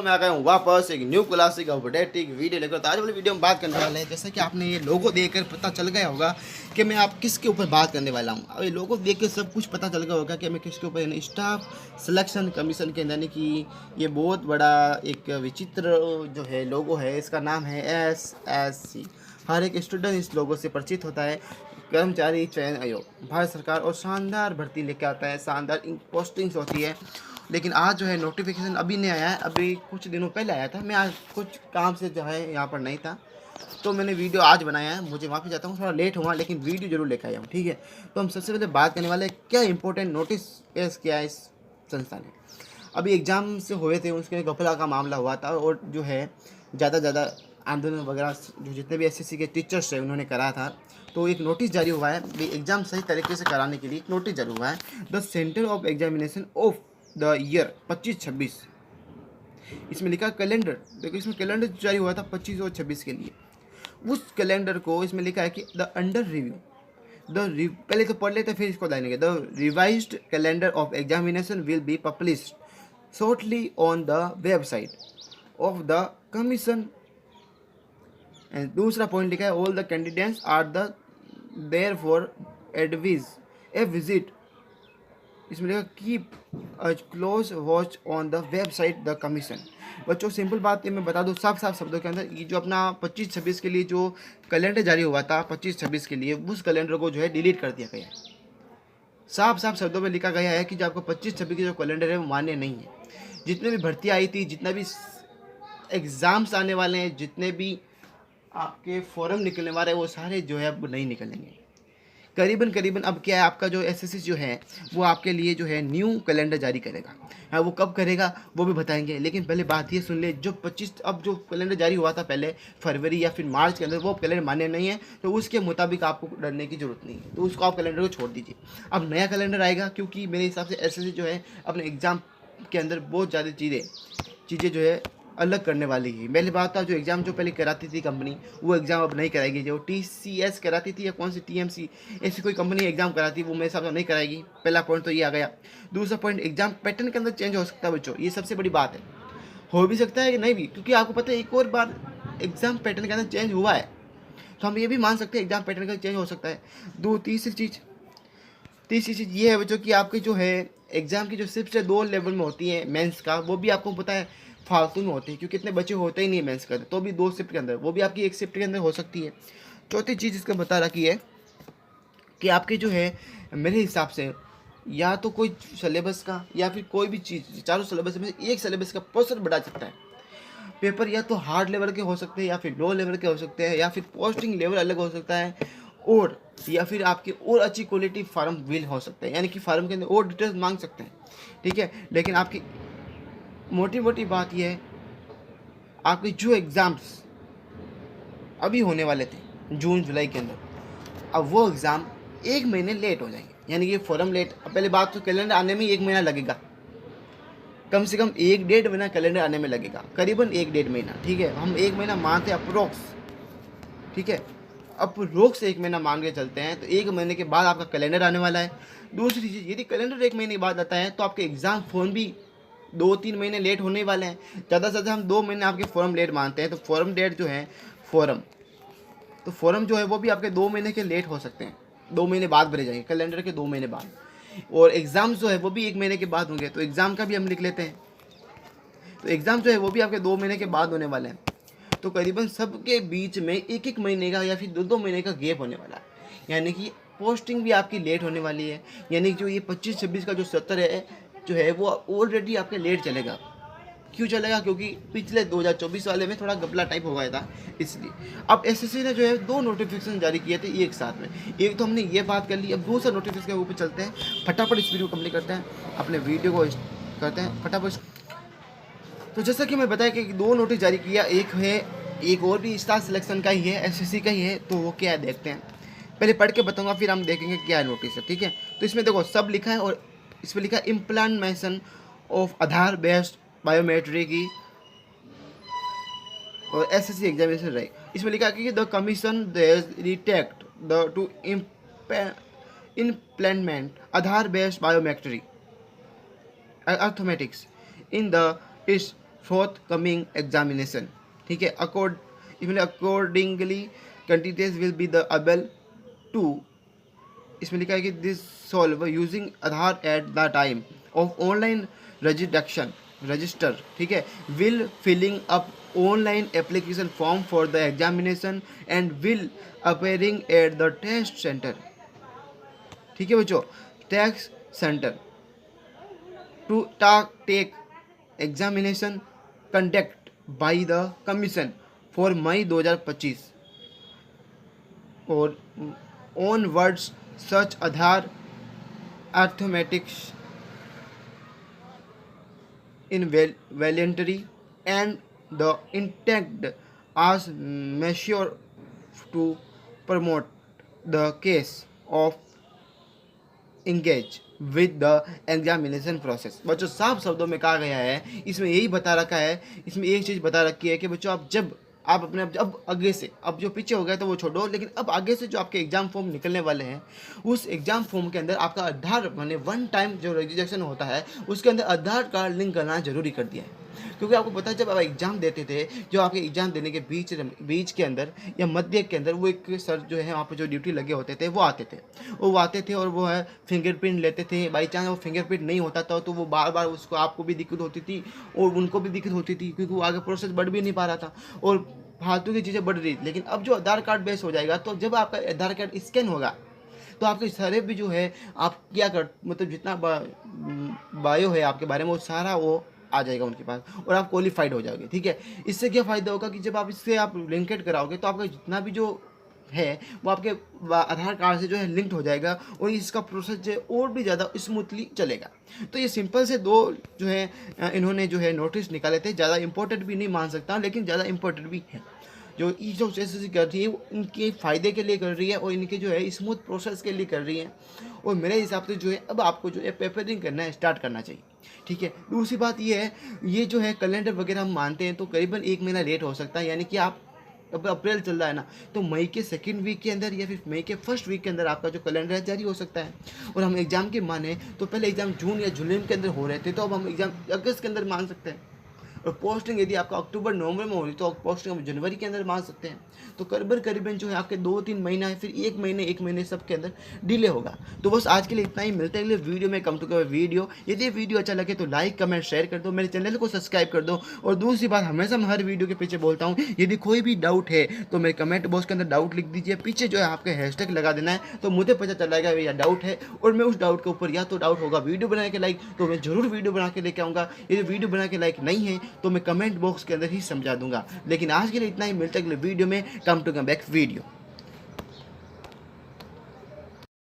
मैं आ गया हूँ वापस एक न्यू क्लासिक अपडेटिक वीडियो लेकर। तो आज वाली वीडियो में बात करने वाले हैं, जैसे कि आपने ये लोगो देखकर पता चल गया होगा कि मैं आप किसके ऊपर बात करने वाला हूँ। अब ये लोगो देख के सब कुछ पता चल गया होगा कि मैं किसके ऊपर, यानी स्टाफ सिलेक्शन कमीशन के, यानी कि ये बहुत बड़ा एक विचित्र जो है लोगो है। इसका नाम है SSC। हर एक स्टूडेंट इस लोगो से परिचित होता है। कर्मचारी चयन आयोग भारत सरकार और शानदार भर्ती लेके आता है, शानदार पोस्टिंग्स होती है। लेकिन आज जो है नोटिफिकेशन अभी नहीं आया है, अभी कुछ दिनों पहले आया था। मैं आज कुछ काम से जो है यहाँ पर नहीं था, तो मैंने वीडियो आज बनाया है। मुझे माफ़ी चाहता हूँ, थोड़ा लेट हुआ, लेकिन वीडियो जरूर लेकर आया हूँ। ठीक है, तो हम सबसे पहले बात करने वाले हैं क्या इंपॉर्टेंट नोटिस पेश किया है इस संस्था ने। अभी एग्ज़ाम से हुए थे, उसके गफला का मामला हुआ था, और जो है ज़्यादा आंदोलन वगैरह जो जितने भी SSC के टीचर्स हैं उन्होंने करा था। तो एक नोटिस जारी हुआ है एग्ज़ाम सही तरीके से कराने के लिए। एक नोटिस जारी हुआ है, the centre of examination of the year 25-26। इसमें लिखा कैलेंडर, देखो इसमें कैलेंडर जारी हुआ था 25 और 26 के लिए। उस कैलेंडर को इसमें लिखा है कि द अंडर रिव्यू पहले तो पढ़ लेते फिर इसको लाएंगे। The revised calendar of examination will be published shortly on the website of the commission. And दूसरा पॉइंट लिखा है all the candidates are the therefore advise a visit. इसमें लिखा keep a close watch on the website the commission. बच्चों simple बात है, मैं बता दूँ साफ साफ शब्दों के अंदर, ये जो अपना 25-26 के लिए जो कैलेंडर जारी हुआ था 25-26 के लिए, उस कैलेंडर को जो है डिलीट कर दिया गया है। साफ साफ शब्दों में लिखा गया है कि जो आपको 25-26 की जो कैलेंडर है वो मान्य नहीं है। जितने भी भर्ती आई थी, जितना भी एग्ज़ाम्स आने वाले हैं, जितने भी आपके फॉर्म निकलने वाले हैं, वो सारे जो है अब नहीं निकलेंगे। करीबन अब क्या है, आपका जो SSC जो है वो आपके लिए जो है न्यू कैलेंडर जारी करेगा। हाँ, वो कब करेगा वो भी बताएंगे, लेकिन पहले बात ये सुन ले, जो 25 अब जो कैलेंडर जारी हुआ था पहले फरवरी या फिर मार्च के अंदर, वो कैलेंडर मान्य नहीं है, तो उसके मुताबिक आपको डरने की जरूरत नहीं है। तो उसको आप कैलेंडर को छोड़ दीजिए। अब नया कैलेंडर आएगा, क्योंकि मेरे हिसाब से SSC जो है अपने एग्ज़ाम के अंदर बहुत ज़्यादा चीज़ें जो है अलग करने वाली है। पहले बात था, जो एग्ज़ाम जो पहले कराती थी कंपनी, वो एग्ज़ाम अब नहीं कराएगी। जो TCS कराती थी या कौन सी TMC, ऐसी कोई कंपनी एग्ज़ाम कराती, वो मेरे हिसाब से नहीं कराएगी। पहला पॉइंट तो ये आ गया। दूसरा पॉइंट, एग्ज़ाम पैटर्न के अंदर चेंज हो सकता है बच्चों, ये सबसे बड़ी बात है। हो भी सकता है कि नहीं भी, क्योंकि आपको पता है एक और बार एग्ज़ाम पैटर्न के अंदर चेंज हुआ है, तो हम ये भी मान सकते हैं एग्ज़ाम पैटर्न का चेंज हो सकता है। तीसरी चीज़ ये है बच्चों कि आपकी जो है एग्ज़ाम की जो शिफ्ट 2 लेवल में होती है मेंस का, वो भी आपको पता है फालतू में होती है, क्योंकि इतने बच्चे होते ही नहीं है मेंस का, तो भी 2 शिफ्ट के अंदर, वो भी आपकी एक शिफ्ट के अंदर हो सकती है। चौथी चीज़ इसका बता रखी है कि आपके जो है मेरे हिसाब से या तो कोई सिलेबस का या फिर कोई भी चीज़, चारों सिलेबस में से एक सिलेबस का पोर्शन बढ़ा सकता है। पेपर या तो हार्ड लेवल के हो सकते हैं, या फिर लो लेवल के हो सकते हैं, या फिर पोस्टिंग लेवल अलग हो सकता है, और या फिर आपकी और अच्छी क्वालिटी फार्म विल हो सकता है, यानी कि फार्म के अंदर और डिटेल्स मांग सकते हैं। ठीक है, लेकिन आपकी मोटी बात यह है, आपके जो एग्ज़ाम्स अभी होने वाले थे जून जुलाई के अंदर, अब वो एग्ज़ाम 1 महीने लेट हो जाएंगे, यानी कि फॉर्म लेट। पहले बात तो कैलेंडर आने में 1 महीना लगेगा, कम से कम 1-1.5 महीना कैलेंडर आने में लगेगा, करीबन 1-1.5 महीना। ठीक है, हम 1 महीना मानते हैं अप्रोक्स। ठीक है, अप्रोक्स 1 महीना मान के चलते हैं, तो 1 महीने के बाद आपका कैलेंडर आने वाला है। दूसरी चीज़, यदि कैलेंडर 1 महीने के बाद आता है, तो आपके एग्ज़ाम फॉर्म भी 2-3 महीने लेट होने वाले हैं। ज़्यादा से ज़्यादा हम 2 महीने आपके फॉर्म लेट मानते हैं, तो फॉर्म डेट जो है फॉर्म जो है वो भी आपके 2 महीने के लेट हो सकते हैं, 2 महीने बाद भरे जाएंगे, कैलेंडर के 2 महीने बाद। और एग्ज़ाम्स जो है वो भी 1 महीने के बाद होंगे, तो एग्ज़ाम का भी हम लिख लेते हैं। तो एग्ज़ाम जो है वो भी आपके 2 महीने के बाद होने वाले हैं, तो करीबन सबके बीच में 1-1 महीने का या फिर 2-2 महीने का गैप होने वाला है, यानी कि पोस्टिंग भी आपकी लेट होने वाली है। यानी कि जो ये 25-26 का जो सत्र है जो है वो ऑलरेडी आपके लेट चलेगा। क्यों चलेगा? क्योंकि पिछले 2024 वाले में थोड़ा गपला टाइप हो गया था, इसलिए। अब SSC ने जो है 2 नोटिफिकेशन जारी किए थे एक साथ में। एक तो हमने ये बात कर ली, अब दूसरा नोटिफिकेशन के ऊपर चलते हैं, फटाफट इस वीडियो को कंप्लीट करते हैं, अपने वीडियो को करते हैं फटाफट। तो जैसा कि मैं बताया कि 2 नोटिस जारी किया, एक और भी स्टाफ सिलेक्शन का ही है, SSC का ही है, तो वो क्या है देखते हैं। पहले पढ़ के बताऊंगा, फिर हम देखेंगे क्या है नोटिस है। ठीक है, तो इसमें देखो सब लिखा है, और इसमें लिखा है implementation of Aadhaar based biometric की और SSC एग्जामिनेशन रही। इसमें लिखा है कि the commission retract the to implement Aadhaar based biometric arithmetics in the its forthcoming examination. ठीक है, इसमें accordingly candidates will be the able to, इसमें लिखा है कि this solve using Aadhaar at the time of online register, ठीक है, will filling up online application form for the examination and will appearing at the test centre. ठीक है बच्चों, test centre to take examination conduct by the commission for May 2025 और onwards such Aadhaar arithmetics in voluntary and the intent as measure to promote the case of engage with the examination process. बच्चों साफ शब्दों में कहा गया है, इसमें यही बता रखा है, इसमें एक चीज़ बता रखी है कि बच्चों आप अपने अब आगे से, अब जो पीछे हो गया तो वो छोड़ो, लेकिन अब आगे से जो आपके एग्जाम फॉर्म निकलने वाले हैं उस एग्जाम फॉर्म के अंदर आपका आधार माने वन टाइम जो रजिस्ट्रेशन होता है उसके अंदर आधार कार्ड लिंक करना जरूरी कर दिया है. क्योंकि आपको पता है जब आप एग्ज़ाम देते थे, जो आपके एग्ज़ाम देने के बीच के अंदर या मध्य के अंदर वो एक सर जो है वहाँ पर जो ड्यूटी लगे होते थे वो आते थे और वो है फिंगरप्रिंट लेते थे. बाई चांस वो फिंगरप्रिंट नहीं होता था तो वो बार बार उसको आपको भी दिक्कत होती थी और उनको भी दिक्कत होती थी, क्योंकि वो आगे प्रोसेस बढ़ भी नहीं पा रहा था और फालतू की चीज़ें बढ़ रही थी. लेकिन अब जो आधार कार्ड बेस हो जाएगा तो जब आपका आधार कार्ड स्कैन होगा तो आपके सारे भी जो है आप क्या कर मतलब जितना बायो है आपके बारे में वो सारा वो आ जाएगा उनके पास और आप क्वालिफाइड हो जाओगे. ठीक है, इससे क्या फ़ायदा होगा कि जब आप इससे आप लिंकेड कराओगे तो आपका जितना भी जो है वो आपके आधार कार्ड से जो है लिंक्ड हो जाएगा और इसका प्रोसेस जो है और भी ज़्यादा स्मूथली चलेगा. तो ये सिंपल से दो जो है इन्होंने जो है नोटिस निकाले थे, ज़्यादा इंपॉर्टेंट भी नहीं मान सकता लेकिन ज़्यादा इंपॉर्टेंट भी है. जो एसएससी कर रही है वो इनके फ़ायदे के लिए कर रही है और इनके जो है स्मूथ प्रोसेस के लिए कर रही है और मेरे हिसाब से जो है अब आपको जो है पेपरिंग करना है स्टार्ट करना चाहिए. ठीक है, दूसरी बात ये है, ये जो है कैलेंडर वगैरह हम मानते हैं तो करीबन 1 महीना लेट हो सकता है, यानी कि आप अब अप्रैल चल रहा है ना तो मई के सेकंड वीक के अंदर या फिर मई के फर्स्ट वीक के अंदर आपका जो कैलेंडर है जारी हो सकता है. और हम एग्ज़ाम के माने तो पहले एग्ज़ाम जून या जुलाई के अंदर हो रहे थे, तो अब हम एग्ज़ाम अगस्त के अंदर मान सकते हैं. और पोस्टिंग यदि आपका अक्टूबर नवंबर में हो रही तो पोस्टिंग हम जनवरी के अंदर मान सकते हैं. तो करीबन जो है आपके 2-3 महीना है, फिर 1 महीने सब के अंदर डिले होगा. तो बस आज के लिए इतना ही, मिलते हैं अगले वीडियो में. कम टू कवर वीडियो, यदि वीडियो अच्छा लगे तो लाइक कमेंट शेयर कर दो, मेरे चैनल को सब्सक्राइब कर दो. और दूसरी बात, हमेशा मैं हर वीडियो के पीछे बोलता हूँ, यदि कोई भी डाउट है तो मेरे कमेंट बॉक्स के अंदर डाउट लिख दीजिए, पीछे जो है आपके हैशटैग लगा देना है तो मुझे पता चल जाएगा भैया डाउट है और मैं उस डाउट के ऊपर या तो डाउट होगा वीडियो बना के लाइक तो मैं जरूर वीडियो बना के लेके आऊँगा. यदि वीडियो बना के लाइक नहीं है तो मैं कमेंट बॉक्स के अंदर ही समझा दूंगा. लेकिन आज के लिए इतना ही, मिलता है अगले वीडियो में. Come to come back video.